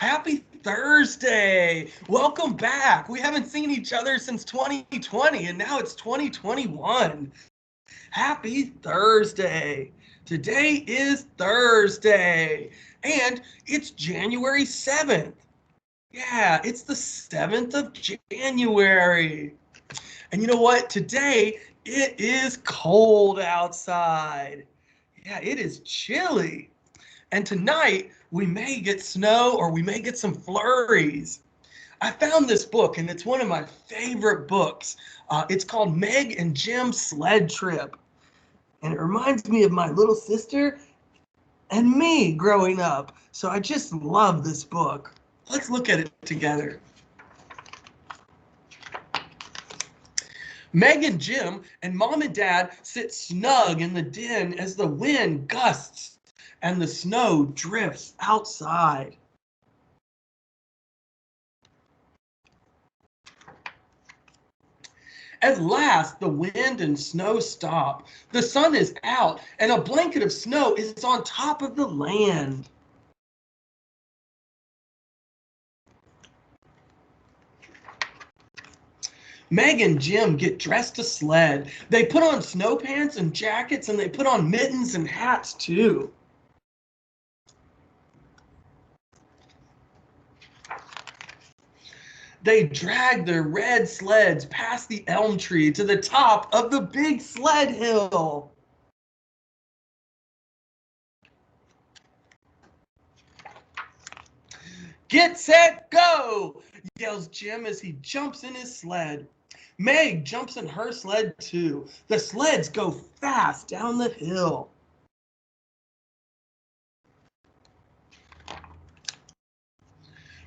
Happy Thursday. Welcome back. We haven't seen each other since 2020 and now it's 2021. Happy Thursday. Today is Thursday and it's January 7th. Yeah, it's the 7th of January. And you know what? Today it is cold outside. Yeah, it is chilly. And tonight, we may get snow or we may get some flurries. I found this book, and it's one of my favorite books. It's called Meg and Jim's Sled Trip. And it reminds me of my little sister and me growing up. So I just love this book. Let's look at it together. Meg and Jim and Mom and Dad sit snug in the den as the wind gusts and the snow drifts outside. At last, the wind and snow stop. The sun is out, and a blanket of snow is on top of the land. Meg and Jim get dressed to sled. They put on snow pants and jackets, and they put on mittens and hats too. They drag their red sleds past the elm tree to the top of the big sled hill. Get set, go, yells Jim as he jumps in his sled. Meg jumps in her sled too. The sleds go fast down the hill.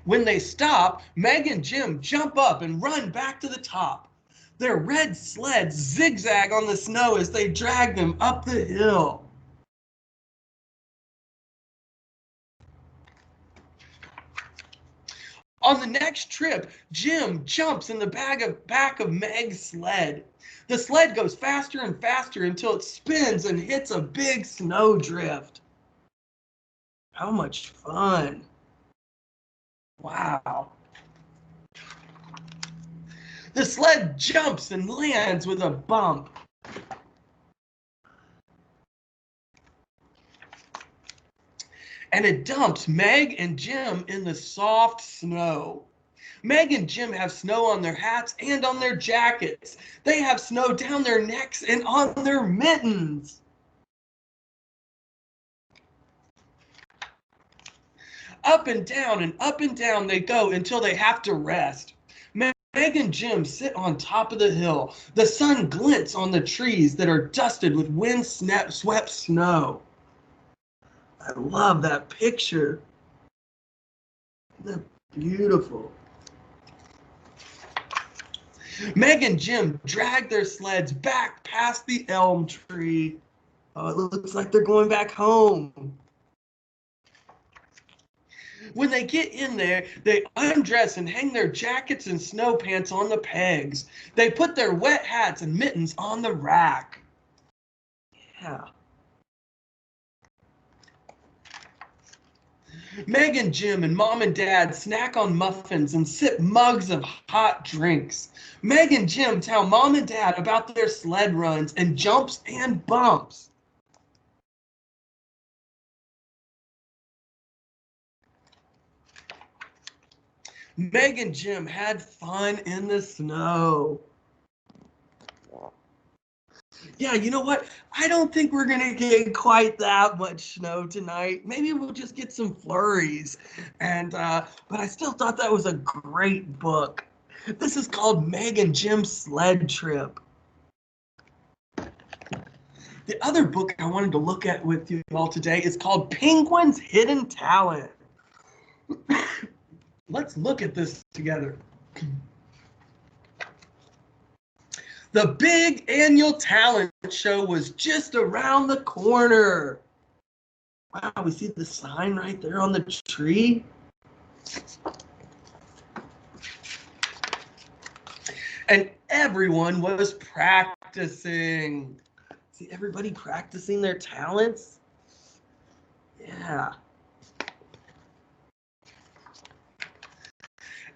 When they stop, Meg and Jim jump up and run back to the top. Their red sleds zigzag on the snow as they drag them up the hill. On the next trip, Jim jumps in the back of Meg's sled. The sled goes faster and faster until it spins and hits a big snowdrift. How much fun! Wow. The sled jumps and lands with a bump. And it dumps Meg and Jim in the soft snow. Meg and Jim have snow on their hats and on their jackets. They have snow down their necks and on their mittens. Up and down they go until they have to rest. Meg and Jim sit on top of the hill. The sun glints on the trees that are dusted with wind-swept snow. I love that picture. They're beautiful. Meg and Jim drag their sleds back past the elm tree. Oh, it looks like they're going back home. When they get in there, they undress and hang their jackets and snow pants on the pegs. They put their wet hats and mittens on the rack. Yeah. Meg and Jim and Mom and Dad snack on muffins and sip mugs of hot drinks. Meg and Jim tell Mom and Dad about their sled runs and jumps and bumps. Meg and Jim had fun in the snow. Yeah, you know what? I don't think we're going to get quite that much snow tonight. Maybe we'll just get some flurries. But I still thought that was a great book. This is called Meg and Jim's Sled Trip. The other book I wanted to look at with you all today is called Penguin's Hidden Talent. Let's look at this together. The big annual talent show was just around the corner. Wow, we see the sign right there on the tree. And everyone was practicing. See everybody practicing their talents? Yeah.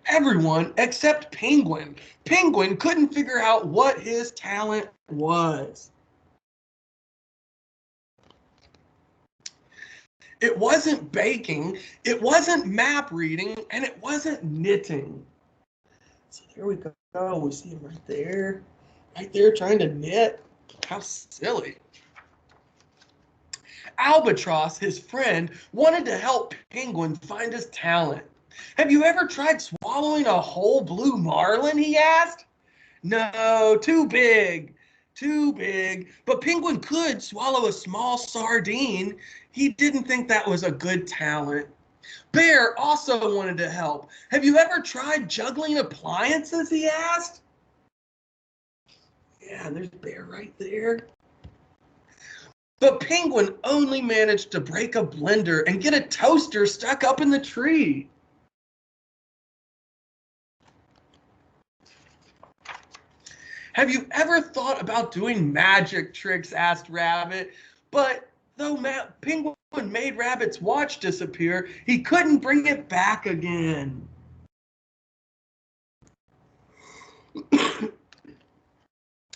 Everyone except Penguin. Penguin couldn't figure out what his talent was. It wasn't baking, it wasn't map reading, and it wasn't knitting. So there we go. We see him right there trying to knit. How silly. Albatross, his friend, wanted to help Penguin find his talent. Have you ever tried swallowing a whole blue marlin, he asked. No, too big. Too big. But Penguin could swallow a small sardine. He didn't think that was a good talent. Bear also wanted to help. Have you ever tried juggling appliances, he asked. Yeah, there's Bear right there. But Penguin only managed to break a blender and get a toaster stuck up in the tree. Have you ever thought about doing magic tricks, asked Rabbit. But though Penguin made Rabbit's watch disappear, he couldn't bring it back again.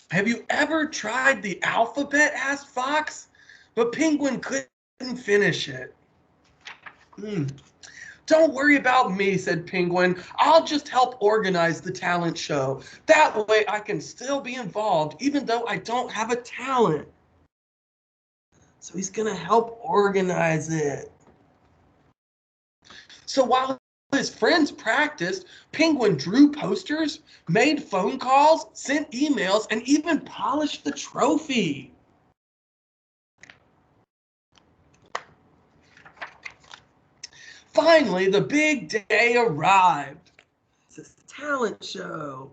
Have you ever tried the alphabet, asked Fox. But Penguin couldn't finish it. Don't worry about me, said Penguin. I'll just help organize the talent show. That way I can still be involved even though I don't have a talent. So he's going to help organize it. So while his friends practiced, Penguin drew posters, made phone calls, sent emails, and even polished the trophy. Finally, the big day arrived. It's a talent show.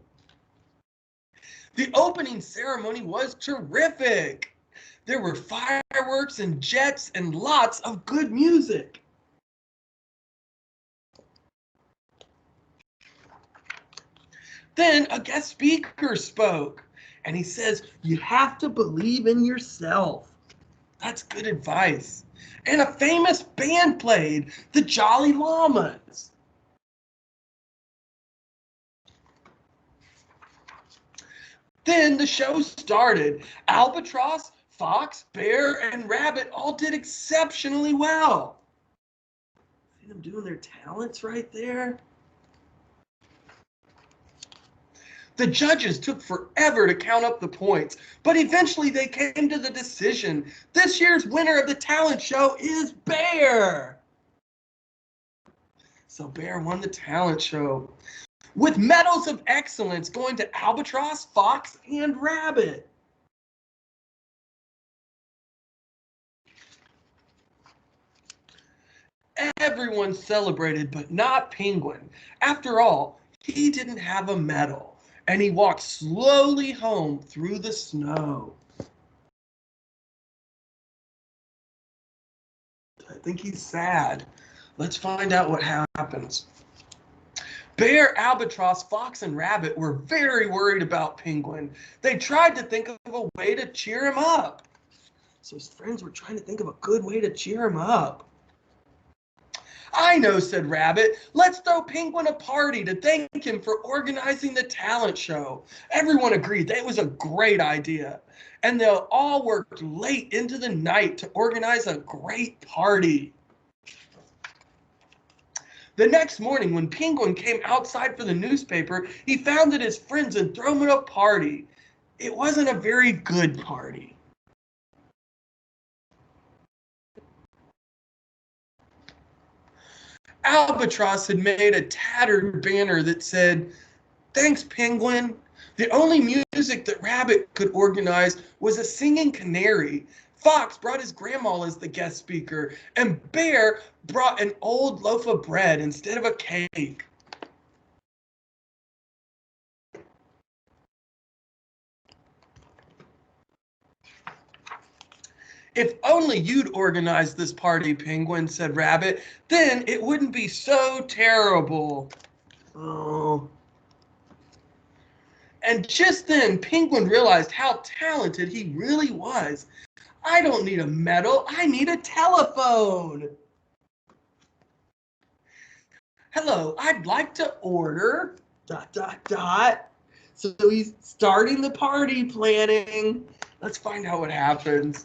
The opening ceremony was terrific. There were fireworks and jets and lots of good music. Then a guest speaker spoke, and he says, you have to believe in yourself. That's good advice. And a famous band played, the Jolly Llamas. Then the show started. Albatross, Fox, Bear, and Rabbit all did exceptionally well. See them doing their talents right there? The judges took forever to count up the points, but eventually they came to the decision. This year's winner of the talent show is Bear. So Bear won the talent show, with medals of excellence going to Albatross, Fox, and Rabbit. Everyone celebrated, but not Penguin. After all, he didn't have a medal, and he walked slowly home through the snow. I think he's sad. Let's find out what happens. Bear, Albatross, Fox, and Rabbit were very worried about Penguin. They tried to think of a way to cheer him up. So his friends were trying to think of a good way to cheer him up. I know, said Rabbit. Let's throw Penguin a party to thank him for organizing the talent show. Everyone agreed that it was a great idea. And they all worked late into the night to organize a great party. The next morning, when Penguin came outside for the newspaper, he found that his friends had thrown him a party. It wasn't a very good party. Albatross had made a tattered banner that said, "Thanks, Penguin." The only music that Rabbit could organize was a singing canary. Fox brought his grandma as the guest speaker, and Bear brought an old loaf of bread instead of a cake. If only you'd organize this party, Penguin, said Rabbit. Then it wouldn't be so terrible. Oh. And just then, Penguin realized how talented he really was. I don't need a medal, I need a telephone. Hello, I'd like to order, ... So he's starting the party planning. Let's find out what happens.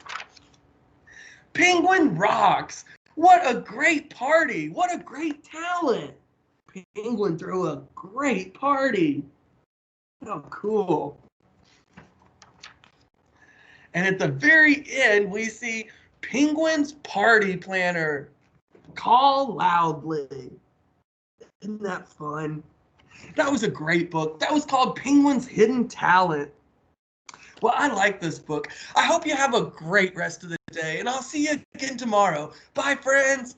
Penguin rocks. What a great party. What a great talent. Penguin threw a great party. Oh, cool. And at the very end, we see Penguin's party planner. Call loudly. Isn't that fun? That was a great book. That was called Penguin's Hidden Talent. Well, I like this book. I hope you have a great rest of the day, and I'll see you again tomorrow. Bye, friends.